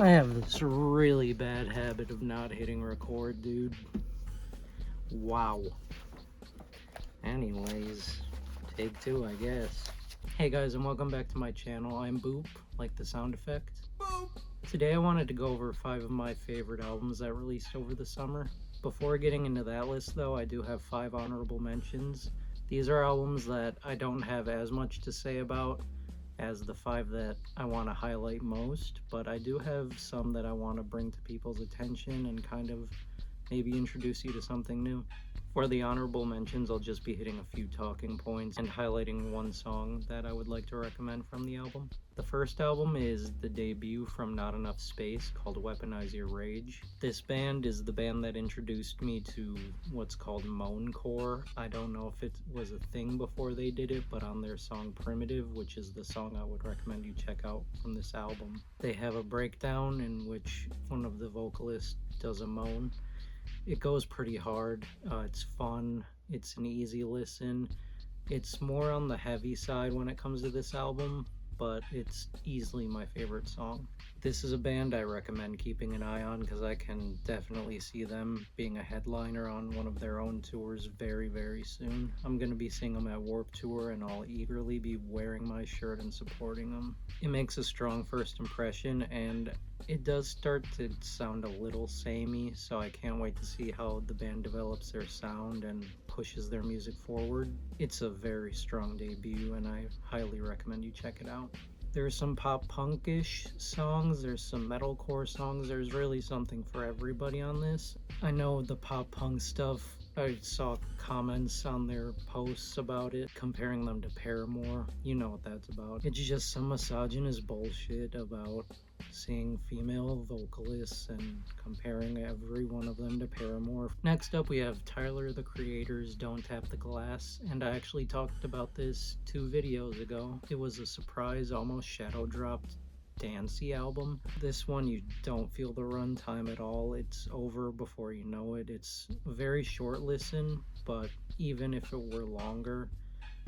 I have this really bad habit of not hitting record, dude. Wow. Anyways, take two, I guess. Hey guys, and welcome back to my channel. I'm Boop, like the sound effect. Boop! Today I wanted to go over 5 of my favorite albums that released over the summer. Before getting into that list though, I do have 5 honorable mentions. These are albums that I don't have as much to say about as the 5 that I want to highlight most, but I do have some that I want to bring to people's attention and kind of maybe introduce you to something new. For the honorable mentions, I'll just be hitting a few talking points and highlighting one song that I would like to recommend from the album. The first album is the debut from Not Enough Space called Weaponize Your Rage. This band is the band that introduced me to what's called moancore. I don't know if it was a thing before they did it, but on their song Primitive, which is the song I would recommend you check out from this album, they have a breakdown in which one of the vocalists does a moan. It goes pretty hard. It's fun. It's an easy listen. It's more on the heavy side when it comes to this album, but it's easily my favorite song. This is a band I recommend keeping an eye on because I can definitely see them being a headliner on one of their own tours very, very soon. I'm going to be seeing them at Warped Tour and I'll eagerly be wearing my shirt and supporting them. It makes a strong first impression and it does start to sound a little samey, so I can't wait to see how the band develops their sound and pushes their music forward. It's a very strong debut and I highly recommend you check it out. There's some pop punkish songs, there's some metalcore songs, there's really something for everybody on this. I know the pop punk stuff, I saw comments on their posts about it, comparing them to Paramore. You know what that's about. It's just some misogynist bullshit about seeing female vocalists and comparing every one of them to Paramore. Next up we have Tyler the Creator's Don't Tap the Glass, and I actually talked about this 2 videos ago. It was a surprise, almost shadow dropped dancey album. This one you don't feel the runtime at all. It's over before you know it. It's a very short listen, but even if it were longer,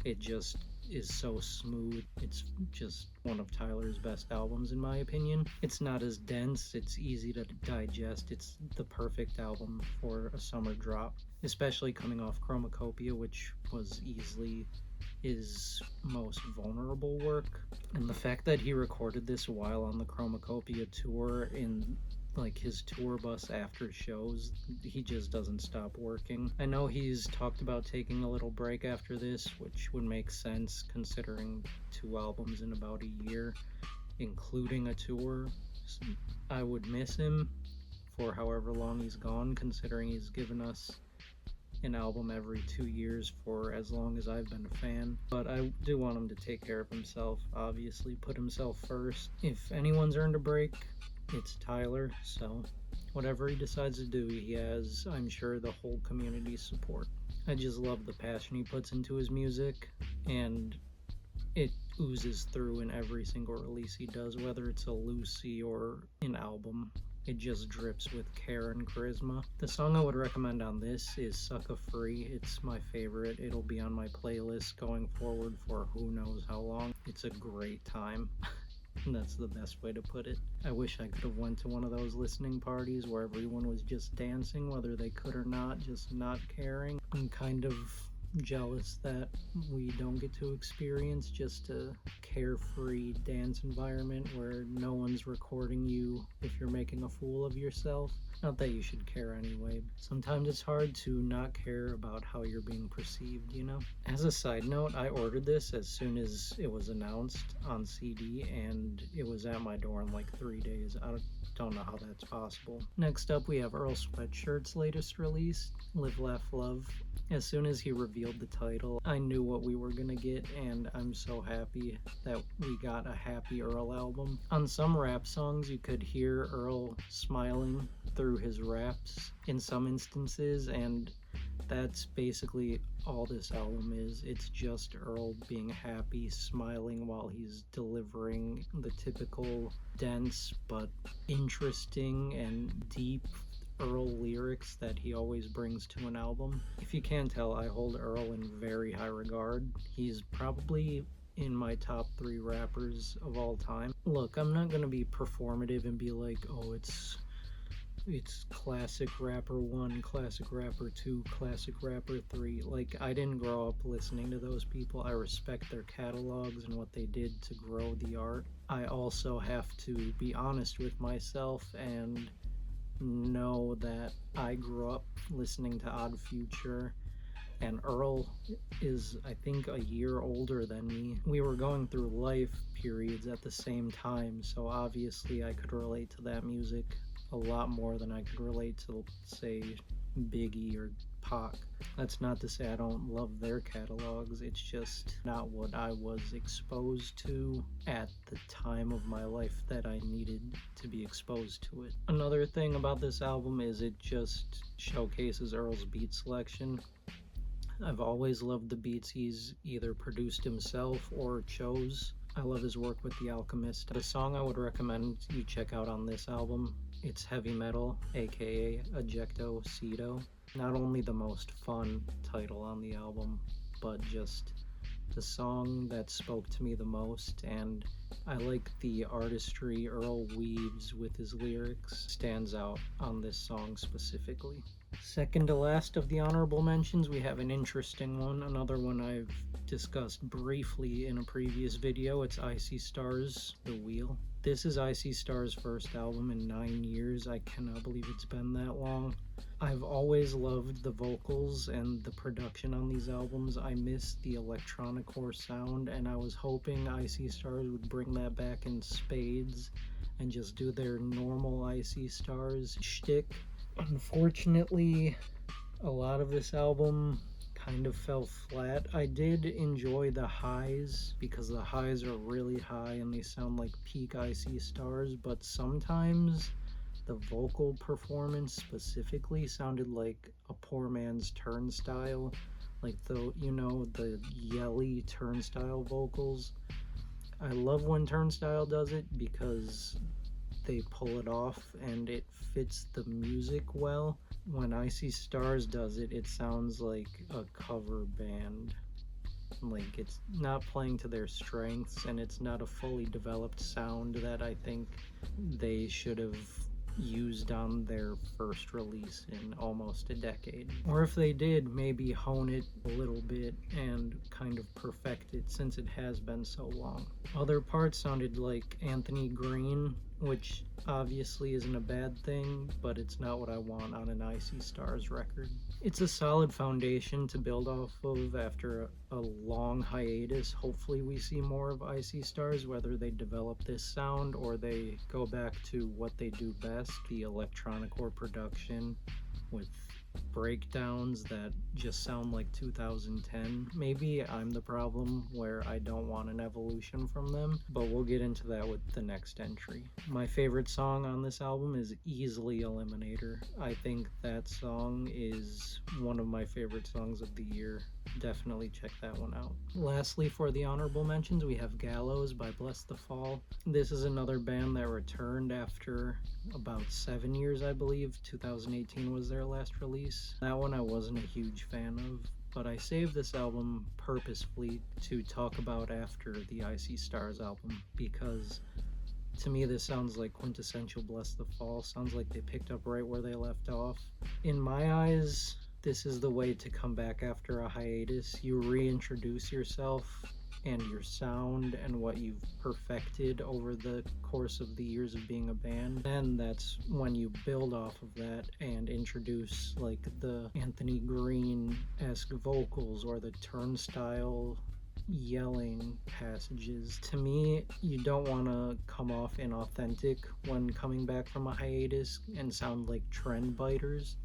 it just is so smooth. It's just one of Tyler's best albums in my opinion. It's not as dense, it's easy to digest. It's the perfect album for a summer drop, especially coming off Chromacopia, which was easily his most vulnerable work. And the fact that he recorded this while on the Chromacopia tour in like his tour bus after shows, he just doesn't stop working. I know he's talked about taking a little break after this, which would make sense considering 2 albums in about a year, including a tour. I would miss him for however long he's gone, considering he's given us an album every 2 years for as long as I've been a fan. But I do want him to take care of himself, obviously, put himself first. If anyone's earned a break, it's Tyler, so whatever he decides to do, he has, I'm sure, the whole community's support. I just love the passion he puts into his music, and it oozes through in every single release he does, whether it's a Lucy or an album. It just drips with care and charisma. The song I would recommend on this is Sucka Free. It's my favorite. It'll be on my playlist going forward for who knows how long. It's a great time. That's the best way to put it. I wish I could have went to one of those listening parties where everyone was just dancing, whether they could or not, just not caring. I'm kind of jealous that we don't get to experience just a carefree dance environment where no one's recording you if you're making a fool of yourself. Not that you should care anyway. Sometimes it's hard to not care about how you're being perceived, you know? As a side note, I ordered this as soon as it was announced on CD and it was at my door in like 3 days. I don't know how that's possible. Next up we have Earl Sweatshirt's latest release, Live Laugh Love. As soon as he revealed the title, I knew what we were gonna get, and I'm so happy that we got a happy Earl album. On some rap songs, you could hear Earl smiling through his raps in some instances, and that's basically all this album is. It's just Earl being happy, smiling while he's delivering the typical dense but interesting and deep Earl lyrics that he always brings to an album. If you can't tell, I hold Earl in very high regard. He's probably in my top 3 rappers of all time. Look, I'm not gonna be performative and be like, oh, it's classic rapper 1, classic rapper 2, classic rapper 3. Like, I didn't grow up listening to those people. I respect their catalogs and what they did to grow the art. I also have to be honest with myself and know that I grew up listening to Odd Future, and Earl is, I think, a year older than me. We were going through life periods at the same time, so obviously I could relate to that music a lot more than I could relate to, say, Biggie or Pac. That's not to say I don't love their catalogs, it's just not what I was exposed to at the time of my life that I needed to be exposed to it. Another thing about this album is it just showcases Earl's beat selection. I've always loved the beats he's either produced himself or chose. I love his work with The Alchemist. The song I would recommend you check out on this album, it's Heavy Metal, aka Ejecto Cedo. Not only the most fun title on the album, but just the song that spoke to me the most, and I like the artistry Earl weaves with his lyrics. Stands out on this song specifically. Second to last of the honorable mentions, we have an interesting one, another one I've discussed briefly in a previous video. It's Icy Stars, The Wheel. This is Icy Stars' first album in 9 years. I cannot believe it's been that long. I've always loved the vocals and the production on these albums. I miss the electronic core sound, and I was hoping Icy Stars would bring that back in spades and just do their normal Icy Stars shtick. Unfortunately, a lot of this album kind of fell flat. I did enjoy the highs because the highs are really high and they sound like peak Icy Stars, but sometimes the vocal performance specifically sounded like a poor man's Turnstile, like the yelly Turnstile vocals. I love when Turnstile does it because they pull it off and it fits the music well. When Icy Stars does it, it sounds like a cover band. Like, it's not playing to their strengths, and it's not a fully developed sound that I think they should have used on their first release in almost a decade. Or if they did, maybe hone it a little bit and kind of perfect it, since it has been so long. Other parts sounded like Anthony Green, which obviously isn't a bad thing, but it's not what I want on an Icy Stars record. It's a solid foundation to build off of after a long hiatus. Hopefully we see more of Icy Stars, whether they develop this sound or they go back to what they do best, the electronic or production with breakdowns that just sound like 2010. Maybe I'm the problem where I don't want an evolution from them, but we'll get into that with the next entry. My favorite song on this album is easily Eliminator. I think that song is one of my favorite songs of the year. Definitely check that one out. Lastly, for the honorable mentions, we have Gallows by Bless the Fall. This is another band that returned after about 7 years, I believe. 2018 was their last release. That one I wasn't a huge fan of, but I saved this album purposefully to talk about after the Icy Stars album, because to me this sounds like quintessential Bless the Fall. Sounds like they picked up right where they left off. In my eyes, this is the way to come back after a hiatus. You reintroduce yourself and your sound and what you've perfected over the course of the years of being a band. Then that's when you build off of that and introduce like the Anthony Green-esque vocals or the Turnstile yelling passages. To me, you don't want to come off inauthentic when coming back from a hiatus and sound like trend biters.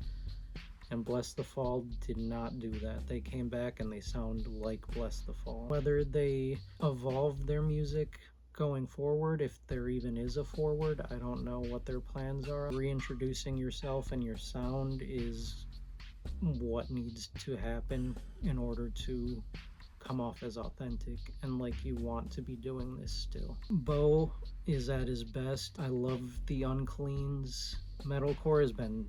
And Bless the Fall did not do that. They came back and they sound like Bless the Fall. Whether they evolve their music going forward, if there even is a forward, I don't know what their plans are. Reintroducing yourself and your sound is what needs to happen in order to come off as authentic and like you want to be doing this still. Bo is at his best. I love the Uncleans Metalcore has been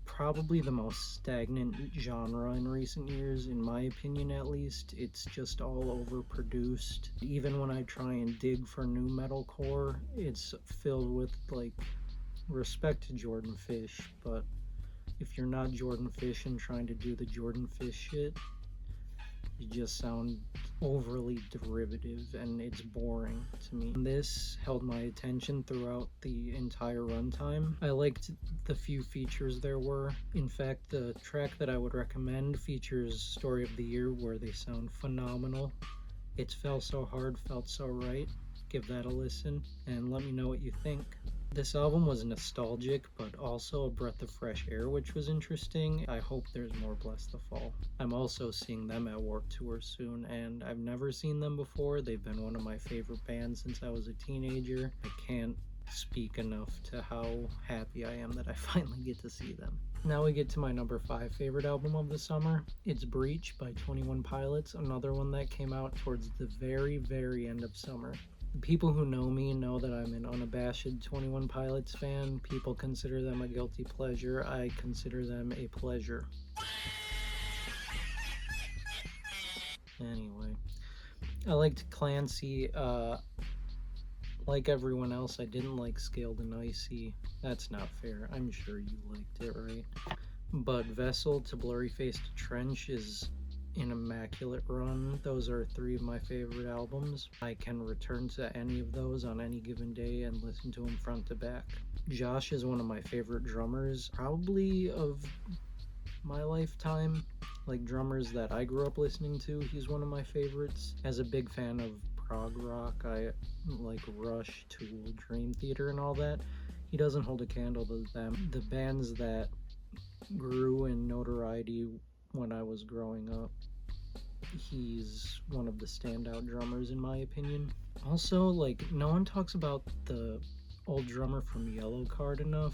probably the most stagnant genre in recent years, in my opinion at least. It's just all overproduced. Even when I try and dig for new metalcore, it's filled with, like, respect to Jordan Fish, but if you're not Jordan Fish and trying to do the Jordan Fish shit, you just sound overly derivative and it's boring to me. This held my attention throughout the entire runtime. I liked the few features there were. In fact, the track that I would recommend features Story of the Year, where they sound phenomenal. It's Fell So Hard, Felt So Right. Give that a listen and let me know what you think. This album was nostalgic, but also a breath of fresh air, which was interesting. I hope there's more Bless the Fall. I'm also seeing them at Warped Tour soon, and I've never seen them before. They've been one of my favorite bands since I was a teenager. I can't speak enough to how happy I am that I finally get to see them. Now we get to my number 5 favorite album of the summer. It's Breach by 21 Pilots, another one that came out towards the very, very end of summer. The people who know me know that I'm an unabashed 21 Pilots fan. People consider them a guilty pleasure. I consider them a pleasure. Anyway, I liked Clancy. Like everyone else, I didn't like Scaled and Icy. That's not fair. I'm sure you liked it, right? But Vessel to Blurry Faced Trench is an immaculate run. Those are 3 of my favorite albums. I can return to any of those on any given day and listen to them front to back. Josh is one of my favorite drummers, probably of my lifetime. Like drummers that I grew up listening to, he's one of my favorites. As a big fan of prog rock, I like Rush, Tool, Dream Theater and all that. He doesn't hold a candle to them. The bands that grew in notoriety when I was growing up, he's one of the standout drummers in my opinion. Also, like, no one talks about the old drummer from Yellow Card enough.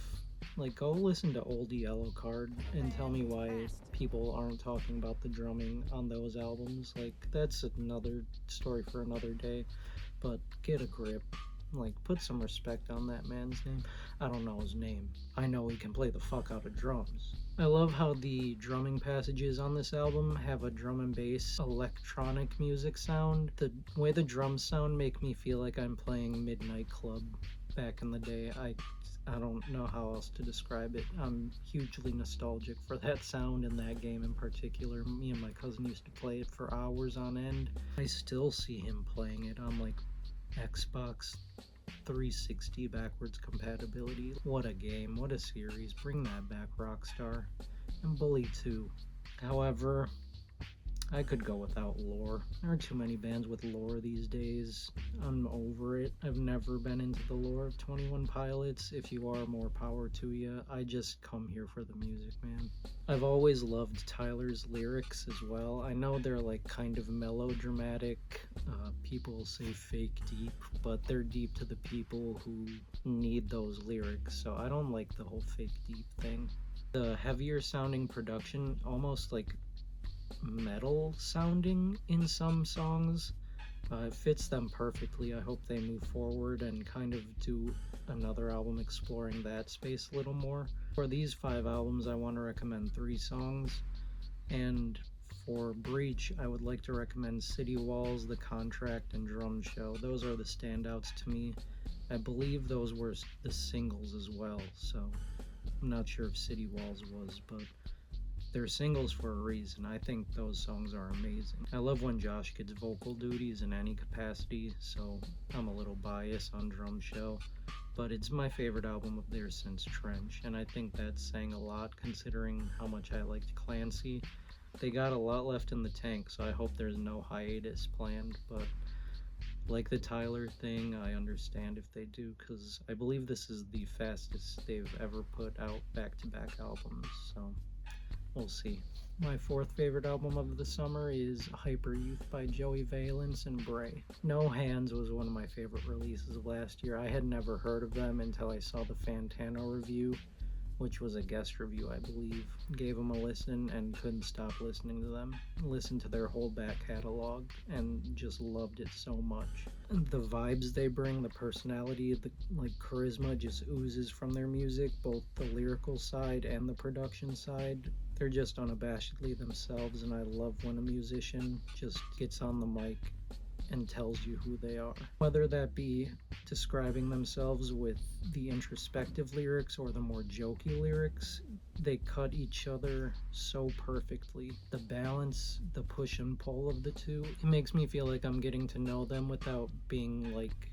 Like, go listen to old Yellow Card and tell me why people aren't talking about the drumming on those albums. Like, that's another story for another day, but get a grip. Like, put some respect on that man's name. I don't know his name. I know he can play the fuck out of drums. I love how the drumming passages on this album have a drum and bass electronic music sound. The way the drums sound make me feel like I'm playing Midnight Club back in the day. I don't know how else to describe it. I'm hugely nostalgic for that sound in that game in particular. Me and my cousin used to play it for hours on end. I still see him playing it on, like, Xbox 360 backwards compatibility. What a game, what a series. Bring that back, Rockstar. And Bully 2. However, I could go without lore. There are too many bands with lore these days. I'm over it. I've never been into the lore of 21 Pilots. If you are, more power to you. I just come here for the music, man. I've always loved Tyler's lyrics as well. I know they're like kind of melodramatic. People say fake deep, but they're deep to the people who need those lyrics. So I don't like the whole fake deep thing. The heavier sounding production, almost like metal sounding in some songs, it fits them perfectly. I hope they move forward and kind of do another album exploring that space a little more. For these 5 albums, I want to recommend 3 songs, and for Breach, I would like to recommend City Walls, The Contract, and Drum Show. Those are the standouts to me. I believe those were the singles as well, so I'm not sure if City Walls was, but they're singles for a reason. I think those songs are amazing. I love when Josh gets vocal duties in any capacity, so I'm a little biased on Drum Show, but it's my favorite album of theirs since Trench, and I think that's saying a lot considering how much I liked Clancy. They got a lot left in the tank, so I hope there's no hiatus planned, but like the Tyler thing, I understand if they do, because I believe this is the fastest they've ever put out back-to-back albums, so we'll see. My 4th favorite album of the summer is Hyper Youth by Joey Valence and Bray. No Hands was one of my favorite releases of last year. I had never heard of them until I saw the Fantano review, which was a guest review, I believe. Gave them a listen and couldn't stop listening to them. Listened to their whole back catalog and just loved it so much. The vibes they bring, the personality, the charisma just oozes from their music, both the lyrical side and the production side. They're just unabashedly themselves, and I love when a musician just gets on the mic and tells you who they are. Whether that be describing themselves with the introspective lyrics or the more jokey lyrics, they cut each other so perfectly. The balance, the push and pull of the two, it makes me feel like I'm getting to know them without being like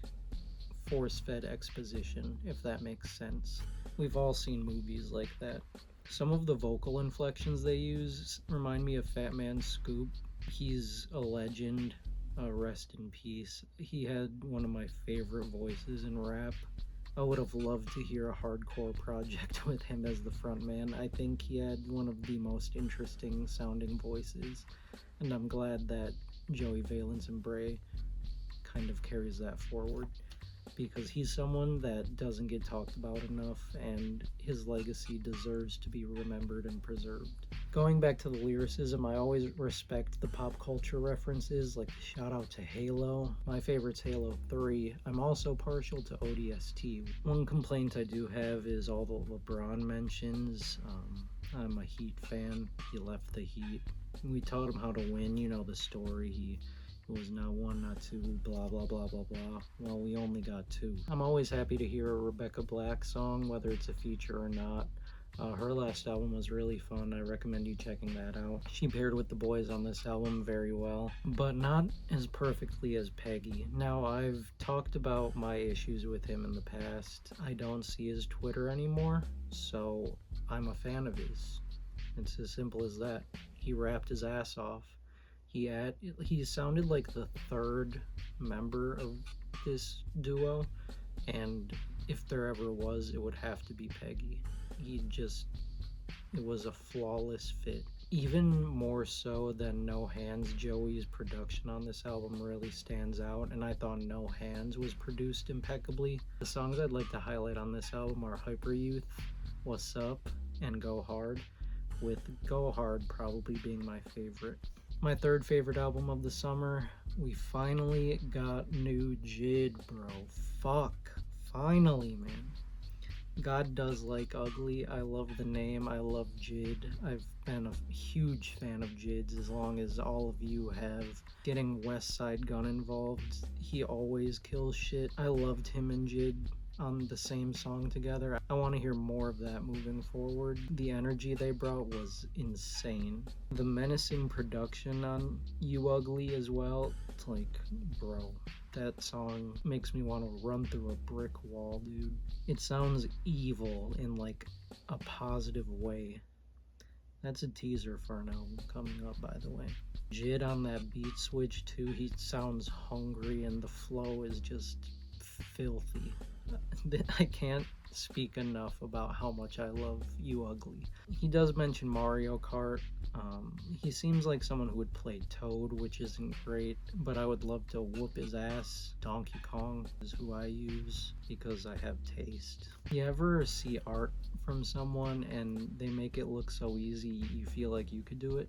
force-fed exposition, if that makes sense. We've all seen movies like that. Some of the vocal inflections they use remind me of Fat Man Scoop. He's a legend. Rest in peace. He had one of my favorite voices in rap. I would have loved to hear a hardcore project with him as the frontman. I think he had one of the most interesting sounding voices, and I'm glad that Joey Valence and Bray kind of carries that forward, because he's someone that doesn't get talked about enough, and his legacy deserves to be remembered and preserved. Going back to the lyricism, I always respect the pop culture references, like the shout out to Halo. My favorite's Halo 3. I'm also partial to ODST. One complaint I do have is all the LeBron mentions. I'm a Heat fan. He left the Heat. We taught him how to win, you know the story. He was not one, not two, blah, blah, blah, blah, blah. Well, we only got two. I'm always happy to hear a Rebecca Black song, whether it's a feature or not. Her last album was really fun. I recommend you checking that out. She paired with the boys on this album very well, but not as perfectly as Peggy. Now, I've talked about my issues with him in the past. I don't see his Twitter anymore, so I'm a fan of his. It's as simple as that. He rapped his ass off. He sounded like the third member of this duo, and if there ever was, it would have to be Peggy. It was a flawless fit. Even more so than No Hands, Joey's production on this album really stands out, and I thought No Hands was produced impeccably. The songs I'd like to highlight on this album are Hyper Youth, What's Up, and Go Hard, with Go Hard probably being my favorite. My third favorite album of the summer, we finally got new JID, bro. Fuck. Finally, man. God does like ugly. I love the name. I love JID. I've been a huge fan of JID's as long as all of you have. Getting West Side Gun involved, he always kills shit. I loved him and JID on the same song together. I want to hear more of that moving forward. The energy they brought was insane. The menacing production on You Ugly as well. It's like, bro, that song makes me want to run through a brick wall, dude. It sounds evil in like a positive way. That's a teaser for an album coming up, by the way. JID on that beat switch too, he sounds hungry and the flow is just filthy. I can't speak enough about how much I love You Ugly. He does mention Mario Kart. He seems like someone who would play Toad, which isn't great, but I would love to whoop his ass. Donkey Kong is who I use because I have taste. You ever see art from someone and they make it look so easy you feel like you could do it?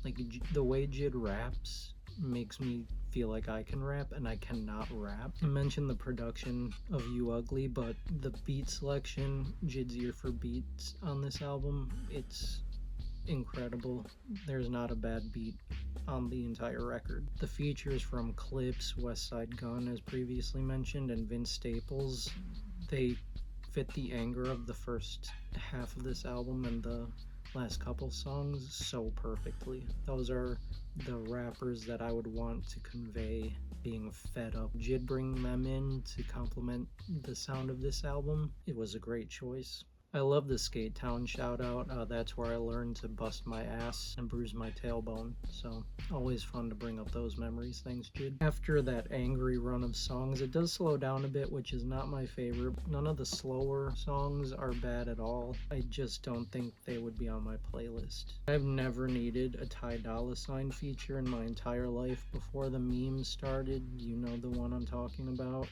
Like the way JID raps makes me feel like I can rap, and I cannot rap. I mentioned the production of You Ugly, but the beat selection, JID's ear for beats on this album, it's incredible. There's not a bad beat on the entire record. The features from Clips, West Side Gun, as previously mentioned, and Vince Staples, they fit the anger of the first half of this album and the last couple songs so perfectly. Those are the rappers that I would want to convey being fed up. JID bringing them in to complement the sound of this album, it was a great choice. I love the Skate Town shout out. That's where I learned to bust my ass and bruise my tailbone. So always fun to bring up those memories. Thanks, JID. After that angry run of songs, it does slow down a bit, which is not my favorite. None of the slower songs are bad at all. I just don't think they would be on my playlist. I've never needed a Ty Dolla $ign feature in my entire life before the memes started. You know the one I'm talking about.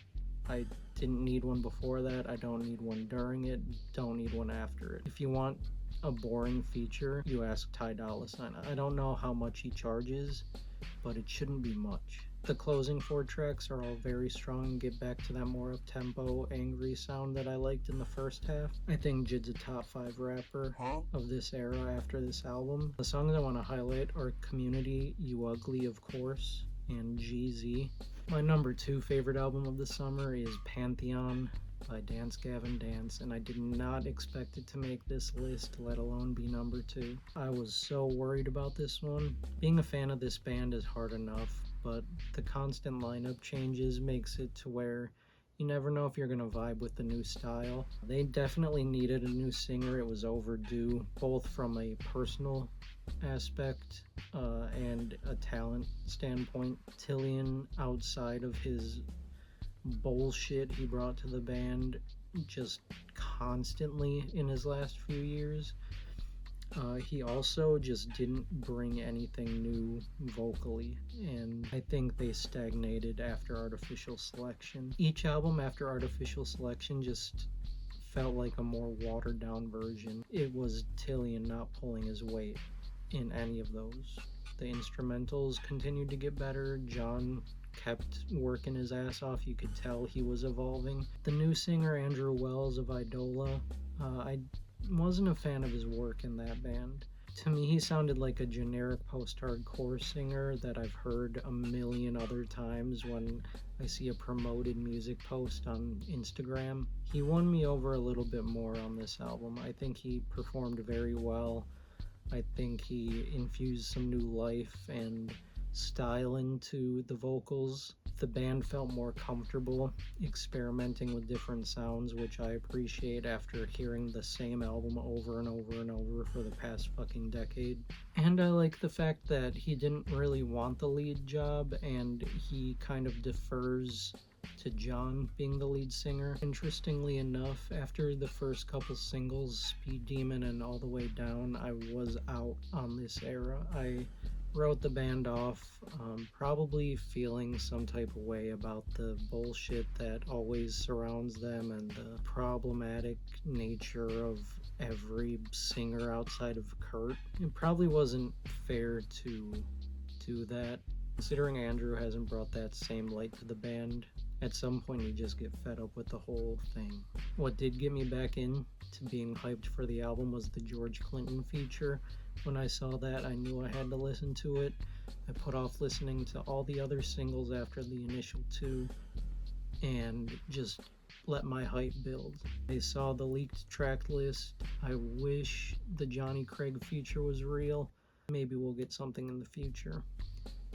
I didn't need one before that, I don't need one during it, don't need one after it. If you want a boring feature, you ask Ty Dolla $ign. I don't know how much he charges, but it shouldn't be much. The closing 4 tracks are all very strong and get back to that more up-tempo, angry sound that I liked in the first half. I think Jid's a top 5 rapper of this era after this album. The songs I want to highlight are Community, You Ugly, of course, and GZ. My number 2 favorite album of the summer is Pantheon by Dance Gavin Dance, and I did not expect it to make this list, let alone be number 2. I was so worried about this one. Being a fan of this band is hard enough, but the constant lineup changes makes it to where you never know if you're going to vibe with the new style. They definitely needed a new singer. It was overdue, both from a personal aspect and a talent standpoint. Tillian, outside of his bullshit he brought to the band just constantly in his last few years, he also just didn't bring anything new vocally, and I think they stagnated after Artificial Selection. Each album after Artificial Selection just felt like a more watered down version. It was Tillian not pulling his weight in any of those. The instrumentals continued to get better. John kept working his ass off. You could tell he was evolving. The new singer, Andrew Wells of Idola, I wasn't a fan of his work in that band. To me, he sounded like a generic post-hardcore singer that I've heard a million other times when I see a promoted music post on Instagram. He won me over a little bit more on this album. I think he performed very well. I think he infused some new life and style into the vocals. The band felt more comfortable experimenting with different sounds, which I appreciate after hearing the same album over and over and over for the past fucking decade. And I like the fact that he didn't really want the lead job and he kind of defers to John being the lead singer. Interestingly enough, after the first couple singles, Speed Demon and All the Way Down, I was out on this era. I wrote the band off, probably feeling some type of way about the bullshit that always surrounds them and the problematic nature of every singer outside of Kurt. It probably wasn't fair to do that. Considering Andrew hasn't brought that same light to the band, at some point you just get fed up with the whole thing. What did get me back in to being hyped for the album was the George Clinton feature. When I saw that, I knew I had to listen to it. I put off listening to all the other singles after the initial 2 and just let my hype build. I saw the leaked track list. I wish the Johnny Craig feature was real. Maybe we'll get something in the future.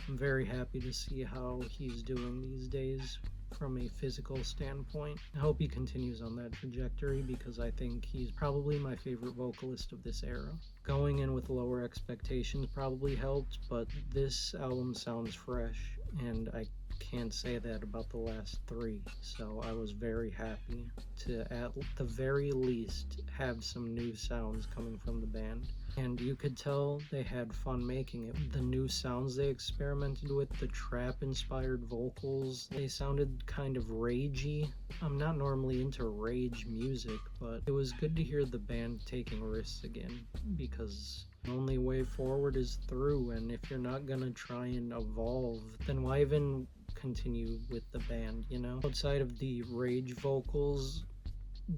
I'm very happy to see how he's doing these days from a physical standpoint. I hope he continues on that trajectory because I think he's probably my favorite vocalist of this era. Going in with lower expectations probably helped, but this album sounds fresh, and I can't say that about the last 3, so I was very happy to, at the very least, have some new sounds coming from the band. And you could tell they had fun making it. The new sounds they experimented with, the trap-inspired vocals, they sounded kind of ragey. I'm not normally into rage music, but it was good to hear the band taking risks again, because the only way forward is through, and if you're not gonna try and evolve, then why even continue with the band, you know? Outside of the rage vocals,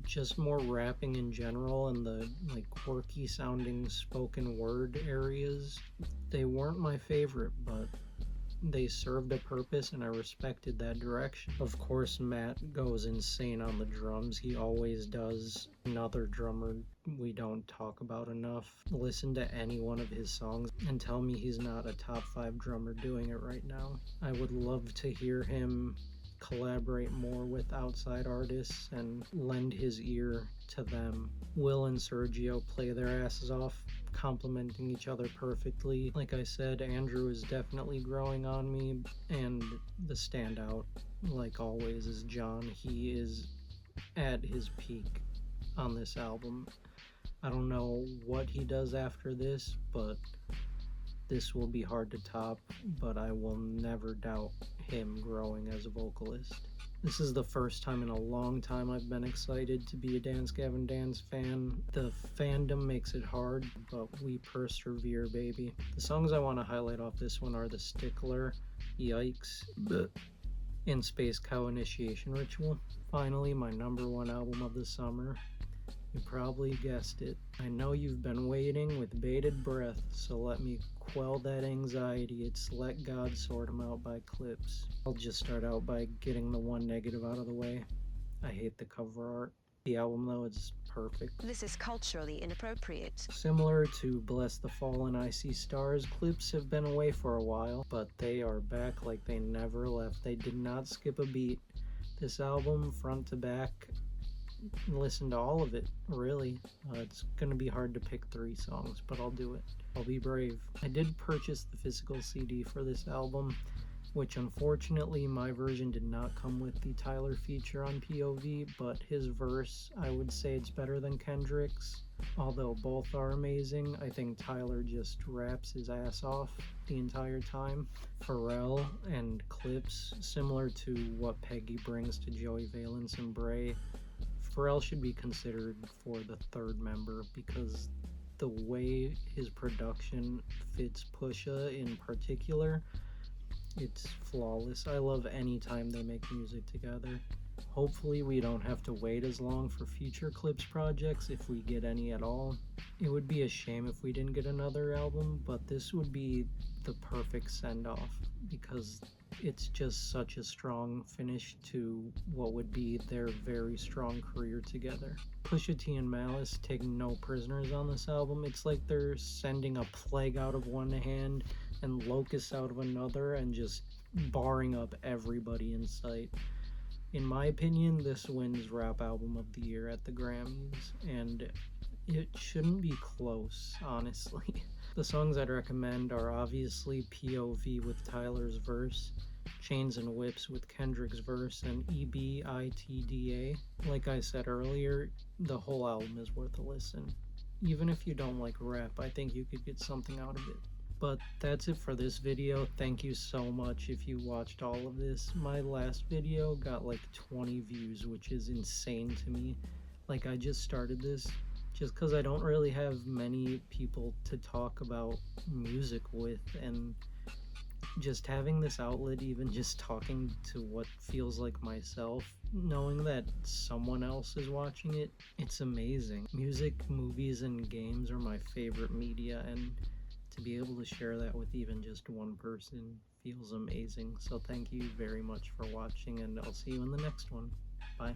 just more rapping in general and the like quirky sounding spoken word areas, they weren't my favorite, but they served a purpose and I respected that direction. Of course, Matt goes insane on the drums. He always does. Another drummer we don't talk about enough. Listen to any one of his songs and tell me he's not a top 5 drummer doing it right now. I would love to hear him collaborate more with outside artists and lend his ear to them. Will and Sergio play their asses off, complementing each other perfectly. Like I said, Andrew is definitely growing on me, and the standout, like always, is John. He is at his peak on this album. I don't know what he does after this, but this will be hard to top, but I will never doubt him growing as a vocalist. This is the first time in a long time I've been excited to be a Dance Gavin Dance fan. The fandom makes it hard, but we persevere, baby. The songs I want to highlight off this one are The Stickler, Yikes, and Space Cow Initiation Ritual. Finally, my #1 album of the summer. You probably guessed it. I know you've been waiting with bated breath, so let me quell that anxiety. It's Let God Sort 'Em Out by Clips. I'll just start out by getting the one negative out of the way. I hate the cover art. The album, though, is perfect. This is culturally inappropriate. Similar to Bless the Fallen, I See Stars, Clips have been away for a while, but they are back like they never left. They did not skip a beat. This album, front to back, listen to all of it, really. It's gonna be hard to pick 3 songs, but I'll do it. I'll be brave. I did purchase the physical CD for this album, which unfortunately my version did not come with the Tyler feature on POV, but his verse, I would say it's better than Kendrick's. Although both are amazing, I think Tyler just raps his ass off the entire time. Pharrell and Clips, similar to what Peggy brings to Joey Valence and Bray, Pharrell should be considered for the 3rd member because the way his production fits Pusha in particular, it's flawless. I love any time they make music together. Hopefully we don't have to wait as long for future Clips projects if we get any at all. It would be a shame if we didn't get another album, but this would be the perfect send-off because it's just such a strong finish to what would be their very strong career together. Pusha T and Malice take no prisoners on this album. It's like they're sending a plague out of one hand and locusts out of another and just barring up everybody in sight. In my opinion, this wins Rap Album of the Year at the Grammys, and it shouldn't be close, honestly. The songs I'd recommend are obviously POV with Tyler's verse, Chains and Whips with Kendrick's verse, and EBITDA. Like I said earlier, the whole album is worth a listen. Even if you don't like rap, I think you could get something out of it. But that's it for this video. Thank you so much if you watched all of this. My last video got like 20 views, which is insane to me. Like, I just started this just because I don't really have many people to talk about music with, and just having this outlet, even just talking to what feels like myself, knowing that someone else is watching it, it's amazing. Music, movies, and games are my favorite media, and to be able to share that with even just one person feels amazing. So thank you very much for watching, and I'll see you in the next one. Bye.